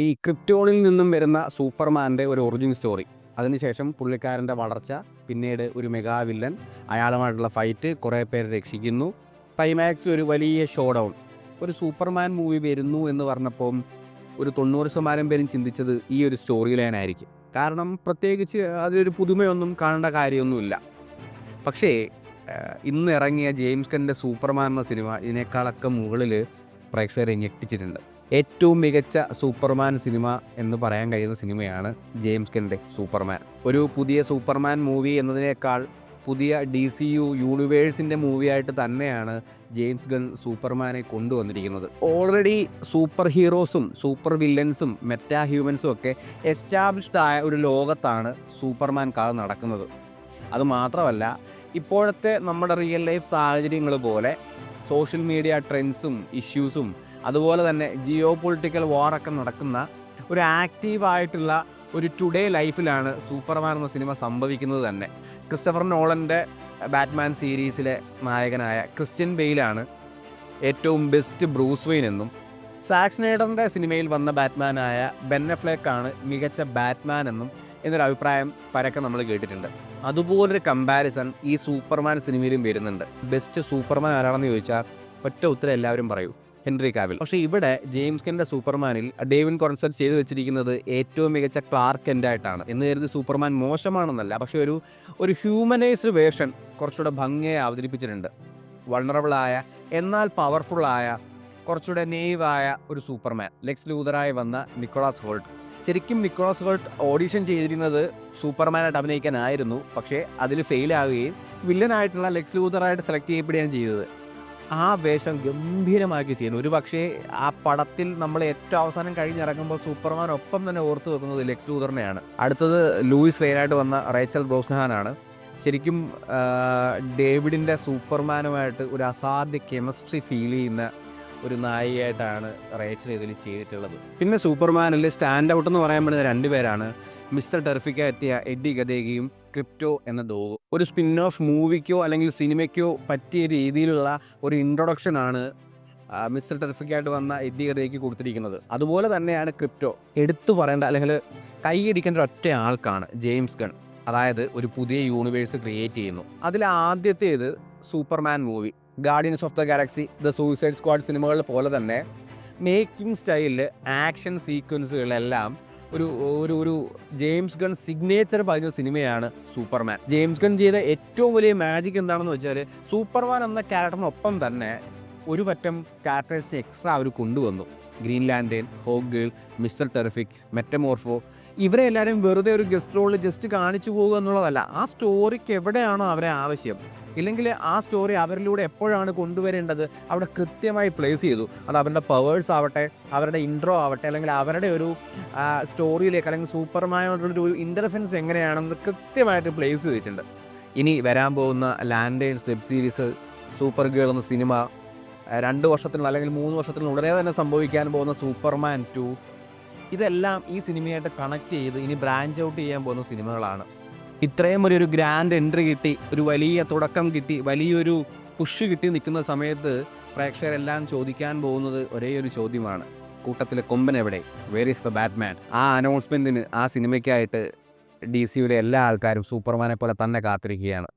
ഈ ക്രിപ്റ്റോണിൽ നിന്നും വരുന്ന സൂപ്പർമാൻ്റെ ഒരു ഒറിജിൻ സ്റ്റോറി, അതിനുശേഷം പുള്ളിക്കാരൻ്റെ വളർച്ച, പിന്നീട് ഒരു മെഗാ വില്ലൻ, അയാളുമായിട്ടുള്ള ഫൈറ്റ്, കുറേ പേരെ രക്ഷിക്കുന്നു, ക്ലൈമാക്സിൽ ഒരു വലിയ ഷോ ഡൗൺ. ഒരു സൂപ്പർമാൻ മൂവി വരുന്നു എന്ന് പറഞ്ഞപ്പം ഒരു 90% പേരും ചിന്തിച്ചത് ഈ ഒരു സ്റ്റോറി ലൈനായിരിക്കും. കാരണം പ്രത്യേകിച്ച് അതിലൊരു പുതുമയൊന്നും കാണേണ്ട കാര്യമൊന്നുമില്ല. പക്ഷേ ഇന്ന് ഇറങ്ങിയ ജെയിംസ് ഗണ്ണിൻ്റെ സൂപ്പർമാൻ എന്ന സിനിമ ഇതിനേക്കാളൊക്കെ മുകളിൽ പ്രേക്ഷകരെ ഞെട്ടിച്ചിട്ടുണ്ട്. ഏറ്റവും മികച്ച സൂപ്പർമാൻ സിനിമ എന്ന് പറയാൻ കഴിയുന്ന സിനിമയാണ് ജെയിംസ് ഗണ്ണിൻ്റെ സൂപ്പർമാൻ. ഒരു പുതിയ സൂപ്പർമാൻ മൂവി എന്നതിനേക്കാൾ പുതിയ DCU യൂണിവേഴ്സിൻ്റെ മൂവിയായിട്ട് തന്നെയാണ് ജെയിംസ് ഗൺ സൂപ്പർമാനെ കൊണ്ടുവന്നിരിക്കുന്നത്. ഓൾറെഡി സൂപ്പർ ഹീറോസും സൂപ്പർ വില്ലൻസും മെറ്റാ ഹ്യൂമൻസും ഒക്കെ എസ്റ്റാബ്ലിഷ്ഡ് ആയ ഒരു ലോകത്താണ് സൂപ്പർമാൻ കഥ നടക്കുന്നത്. അതുമാത്രമല്ല, ഇപ്പോഴത്തെ നമ്മുടെ റിയൽ ലൈഫ് സാഹചര്യങ്ങൾ പോലെ സോഷ്യൽ മീഡിയ ട്രെൻഡ്സും ഇഷ്യൂസും അതുപോലെ തന്നെ ജിയോ പൊളിറ്റിക്കൽ വാറൊക്കെ നടക്കുന്ന ഒരു ആക്റ്റീവായിട്ടുള്ള ഒരു ടുഡേ ലൈഫിലാണ് സൂപ്പർമാൻ എന്ന സിനിമ സംഭവിക്കുന്നത് തന്നെ. ക്രിസ്റ്റഫർ നോളൻ്റെ ബാറ്റ്മാൻ സീരീസിലെ നായകനായ ക്രിസ്ത്യൻ ബെയിലാണ് ഏറ്റവും ബെസ്റ്റ് ബ്രൂസ് വെയിൻ എന്നും, സാക് സ്നൈഡറിൻ്റെ സിനിമയിൽ വന്ന ബാറ്റ്മാനായ ബെൻ അഫ്ലെക്കാണ് മികച്ച ബാറ്റ്മാൻ എന്നും എന്നൊരു അഭിപ്രായം പരക്കെ നമ്മൾ കേട്ടിട്ടുണ്ട്. അതുപോലൊരു കമ്പാരിസൺ ഈ സൂപ്പർമാൻ സിനിമയിലും വരുന്നുണ്ട്. ബെസ്റ്റ് സൂപ്പർമാൻ ആരാണെന്ന് ചോദിച്ചാൽ ഒറ്റ ഉത്തരം എല്ലാവരും പറയൂ, ഹെൻറി കാവിൽ. പക്ഷേ ഇവിടെ ജെയിംസ് ഗണ്ണിൻ്റെ സൂപ്പർമാനിൽ ഡേവിൻ കോൺസൺ ചെയ്തു വെച്ചിരിക്കുന്നത് ഏറ്റവും മികച്ച ക്ലാർക്ക് കെൻ്റ് ആയിട്ടാണ്. എന്ന് കരുതി സൂപ്പർമാൻ മോശമാണെന്നല്ല, പക്ഷേ ഒരു ഹ്യൂമനൈസ്ഡ് വേർഷൻ കുറച്ചുകൂടെ ഭംഗിയായി അവതരിപ്പിച്ചിട്ടുണ്ട്. വൾണറബിളായ എന്നാൽ പവർഫുള്ളായ കുറച്ചുകൂടെ നെയ്വായ ഒരു സൂപ്പർമാൻ. ലെക്സ് ലൂതറായി വന്ന നിക്കോളാസ് ഹോൾട്ട്. ശരിക്കും നിക്കോളാസ് ഹോൾട്ട് ഓഡിഷൻ ചെയ്തിരുന്നത് സൂപ്പർമാനായിട്ട് അഭിനയിക്കാനായിരുന്നു, പക്ഷേ അതിൽ ഫെയിലാവുകയും വില്ലനായിട്ടുള്ള ലെക്സ് ലൂതറായിട്ട് സെലക്ട് ചെയ്യപ്പെടുകയാണ് ചെയ്തത്. ആ വേഷം ഗംഭീരമാക്കി ചെയ്യുന്നു. ഒരു പക്ഷേ ആ പടത്തിൽ നമ്മൾ ഏറ്റവും അവസാനം കഴിഞ്ഞിറങ്ങുമ്പോൾ സൂപ്പർമാൻ ഒപ്പം തന്നെ ഓർത്തു വെക്കുന്നത് ലെക്സ് ലൂതറിനെയാണ്. അടുത്തത് ലൂയിസ് ലെയ്നായിട്ട് വന്ന റേച്ചൽ ബ്രോസ്നഹാനാണ്. ശരിക്കും ഡേവിഡിൻ്റെ സൂപ്പർമാനുമായിട്ട് ഒരു അസാധ്യ കെമിസ്ട്രി ഫീൽ ചെയ്യുന്ന ഒരു നായികയായിട്ടാണ് റേച്ചൽ ഇതിൽ ചെയ്തിട്ടുള്ളത്. പിന്നെ സൂപ്പർമാനിൽ സ്റ്റാൻഡ് ഔട്ട് എന്ന് പറയാൻ പറ്റുന്ന 2 പേരാണ് മിസ്റ്റർ ടെറിഫിക്ക എത്തിയ എഡ്ഡി ഗദേഗയും ക്രിപ്റ്റോ എന്ന ഡോഗ്. ഒരു സ്പിൻ ഓഫ് മൂവിക്കോ അല്ലെങ്കിൽ സിനിമയ്ക്കോ പറ്റിയ രീതിയിലുള്ള ഒരു ഇൻട്രൊഡക്ഷനാണ് മിസ്റ്റർ ടെറിഫിക്കായിട്ട് വന്ന എഡ്ഡി ഗദേഗയ്ക്ക് കൊടുത്തിരിക്കുന്നത്. അതുപോലെ തന്നെയാണ് ക്രിപ്റ്റോ. എടുത്തു പറയേണ്ട അല്ലെങ്കിൽ കൈയടിക്കേണ്ട ഒറ്റ ആൾക്കാണ് ജെയിംസ് ഗൺ. അതായത് ഒരു പുതിയ യൂണിവേഴ്സ് ക്രിയേറ്റ് ചെയ്യുന്നു. അതിൽ ആദ്യത്തേത് Superman movie, guardians of the Galaxy, the suicide squad സിനിമകൾ പോലെ തന്നെ മേക്കിംഗ് സ്റ്റൈലിൽ ആക്ഷൻ സീക്വൻസുകളെല്ലാം ഒരു ജെയിംസ് ഗൺ സിഗ്നേച്ചർ പറഞ്ഞ സിനിമയാണ് സൂപ്പർമാൻ. ജെയിംസ് ഗൺ ചെയ്ത ഏറ്റവും വലിയ മാജിക് എന്താണെന്ന് വെച്ചാൽ സൂപ്പർമാൻ എന്ന ക്യാരക്ടറിനൊപ്പം തന്നെ ഒരു പറ്റം ക്യാരക്ടേഴ്സിനെ എക്സ്ട്രാ അവർ കൊണ്ടുവന്നു. Green Lantern, Hawk Girl, Mister Terrific, Metamorpho, ഇവരെ എല്ലാവരും വെറുതെ ഒരു ഗസ്റ്റ് റോളിൽ ജസ്റ്റ് കാണിച്ചു പോകുക എന്നുള്ളതല്ല. ആ സ്റ്റോറിക്ക് എവിടെയാണോ അവരെ ആവശ്യം, ഇല്ലെങ്കിൽ ആ സ്റ്റോറി അവരിലൂടെ എപ്പോഴാണ് കൊണ്ടുവരേണ്ടത് അവിടെ കൃത്യമായി പ്ലേസ് ചെയ്തു. അത് അവരുടെ പവേഴ്സ് ആവട്ടെ, അവരുടെ ഇൻട്രോ ആവട്ടെ, അല്ലെങ്കിൽ അവരുടെ ഒരു സ്റ്റോറിയിലേക്ക് അല്ലെങ്കിൽ സൂപ്പർമാനോടൊരു ഇൻ്റർഫറൻസ് എങ്ങനെയാണെന്ന് കൃത്യമായിട്ട് പ്ലേസ് ചെയ്തിട്ടുണ്ട്. ഇനി വരാൻ പോകുന്ന lanterns web series, super girl എന്ന സിനിമ, 2 വർഷത്തിനുള്ള അല്ലെങ്കിൽ 3 വർഷത്തിനുള്ള ഉടനെ തന്നെ സംഭവിക്കാൻ പോകുന്ന സൂപ്പർമാൻ 2, ഇതെല്ലാം ഈ സിനിമയായിട്ട് കണക്ട് ചെയ്ത് ഇനി ബ്രാഞ്ച് ഔട്ട് ചെയ്യാൻ പോകുന്ന സിനിമകളാണ്. ഇത്രയും ഒരു ഗ്രാൻഡ് എൻട്രി കിട്ടി, ഒരു വലിയ തുടക്കം കിട്ടി, വലിയൊരു പുഷ് കിട്ടി നിൽക്കുന്ന സമയത്ത് പ്രേക്ഷകരെല്ലാം ചോദിക്കാൻ പോകുന്നത് ഒരേ ഒരു ചോദ്യമാണ്, കൂട്ടത്തിലെ കൊമ്പൻ എവിടെ, വേർ ഈസ് ദ ബാറ്റ്മാൻ? ആ അനൗൺസ്മെൻറ്റിന്, ആ സിനിമയ്ക്കായിട്ട് DCയുടെ എല്ലാ ആൾക്കാരും സൂപ്പർമാനെ പോലെ തന്നെ കാത്തിരിക്കുകയാണ്.